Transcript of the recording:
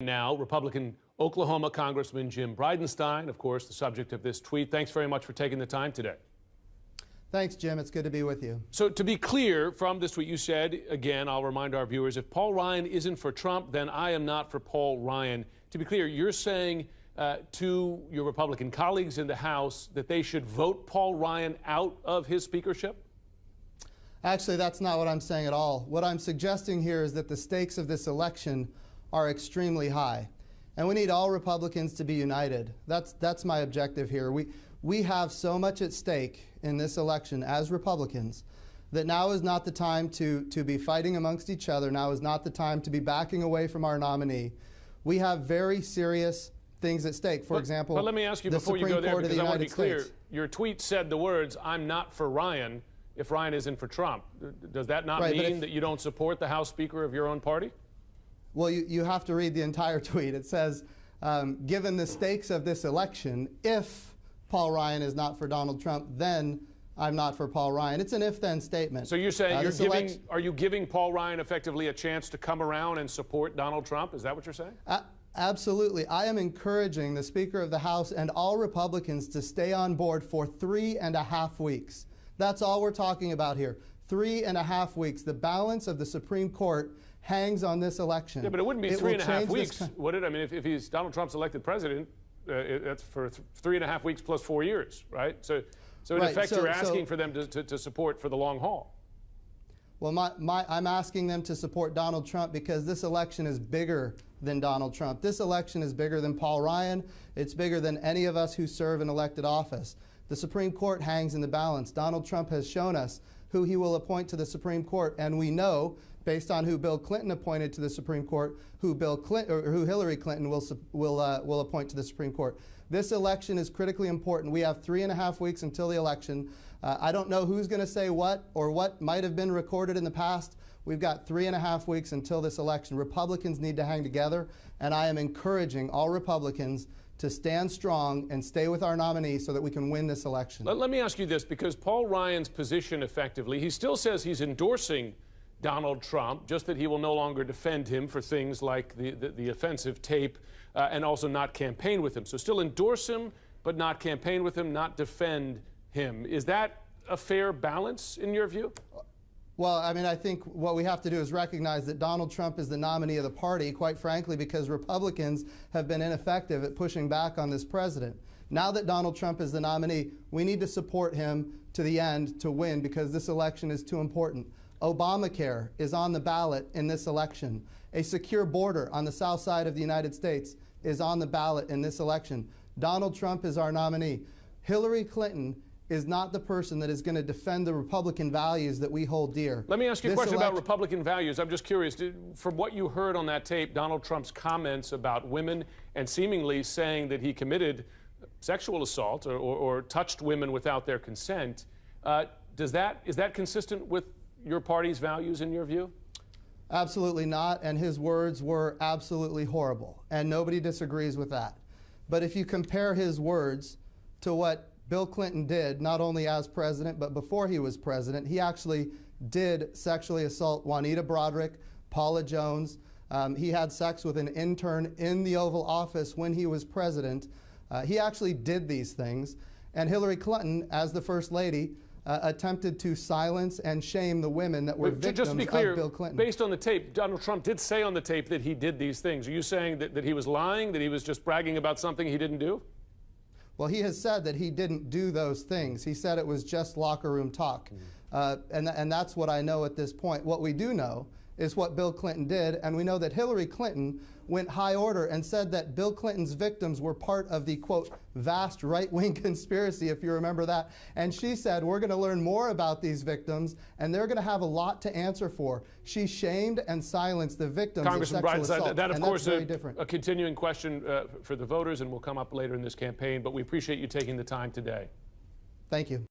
Now, Republican Oklahoma Congressman Jim Bridenstine, of course, the subject of this tweet. Thanks very much for taking the time today. Thanks, Jim. It's good to be with you. So to be clear, from this tweet, you said, again, I'll remind our viewers, if Paul Ryan isn't for Trump, then I am not for Paul Ryan. To be clear, you're saying to your Republican colleagues in the House that they should vote Paul Ryan out of his speakership? Actually, that's not what I'm saying at all. What I'm suggesting here is that the stakes of this election are extremely high, and we need all Republicans to be united. That's my objective here. We have so much at stake in this election as Republicans that now is not the time to be fighting amongst each other. Now is not the time to be backing away from our nominee. We have very serious things at stake. For example, but let me ask you before you go there, because I want to be clear. Your tweet said the words, "I'm not for Ryan if Ryan isn't for Trump." Does that not mean that you don't support the House Speaker of your own party? Well, you have to read the entire tweet. It says, given the stakes of this election, if Paul Ryan is not for Donald Trump, then I'm not for Paul Ryan. It's an if-then statement. So you're saying are you giving Paul Ryan effectively a chance to come around and support Donald Trump? Is that what you're saying? Absolutely. I am encouraging the Speaker of the House and all Republicans to stay on board for 3.5 weeks. That's all we're talking about here. 3.5 weeks. The balance of the Supreme Court hangs on this election. Yeah, but it wouldn't be 3.5 weeks, would it? I mean, if he's Donald Trump's elected president, that's for 3.5 weeks plus 4 years, right? So in effect, you're asking for them to support for the long haul. Well, I'm asking them to support Donald Trump because this election is bigger than Donald Trump. This election is bigger than Paul Ryan. It's bigger than any of us who serve in elected office. The Supreme Court hangs in the balance. Donald Trump has shown us who he will appoint to the Supreme Court, and we know, based on who Bill Clinton appointed to the Supreme Court, who Hillary Clinton will appoint to the Supreme Court. This election is critically important. We have 3.5 weeks until the election. I don't know who's going to say what or what might have been recorded in the past. We've got 3.5 weeks until this election. Republicans need to hang together, and I am encouraging all Republicans to stand strong and stay with our nominee so that we can win this election. Let me ask you this, because Paul Ryan's position effectively, he still says he's endorsing Donald Trump, just that he will no longer defend him for things like the offensive tape and also not campaign with him. So still endorse him, but not campaign with him, not defend him. Is that a fair balance in your view? Well, I mean, I think what we have to do is recognize that Donald Trump is the nominee of the party, quite frankly, because Republicans have been ineffective at pushing back on this president. Now that Donald Trump is the nominee, we need to support him to the end to win, because this election is too important. Obamacare is on the ballot in this election. A secure border on the south side of the United States is on the ballot in this election. Donald Trump is our nominee. Hillary Clinton is not the person that is going to defend the Republican values that we hold dear. Let me ask you a question about Republican values. I'm just curious, from what you heard on that tape, Donald Trump's comments about women and seemingly saying that he committed sexual assault or touched women without their consent, is that consistent with your party's values in your view? Absolutely not, and his words were absolutely horrible, and nobody disagrees with that. But if you compare his words to what Bill Clinton did, not only as president, but before he was president, he actually did sexually assault Juanita Broaddrick, Paula Jones. He had sex with an intern in the Oval Office when he was president. He actually did these things. And Hillary Clinton, as the First Lady, attempted to silence and shame the women that were victims just to be clear, of Bill Clinton. Based on the tape, Donald Trump did say on the tape that he did these things. Are you saying that he was lying, that he was just bragging about something he didn't do? Well, he has said that he didn't do those things. He said it was just locker room talk. And that's what I know at this point. What we do know is what Bill Clinton did, and we know that Hillary Clinton went high order and said that Bill Clinton's victims were part of the, quote, vast right-wing conspiracy, if you remember that. And she said, we're going to learn more about these victims, and they're going to have a lot to answer for. She shamed and silenced the victims of sexual assault. That, of course, is a continuing question for the voters, and will come up later in this campaign, but we appreciate you taking the time today. Thank you.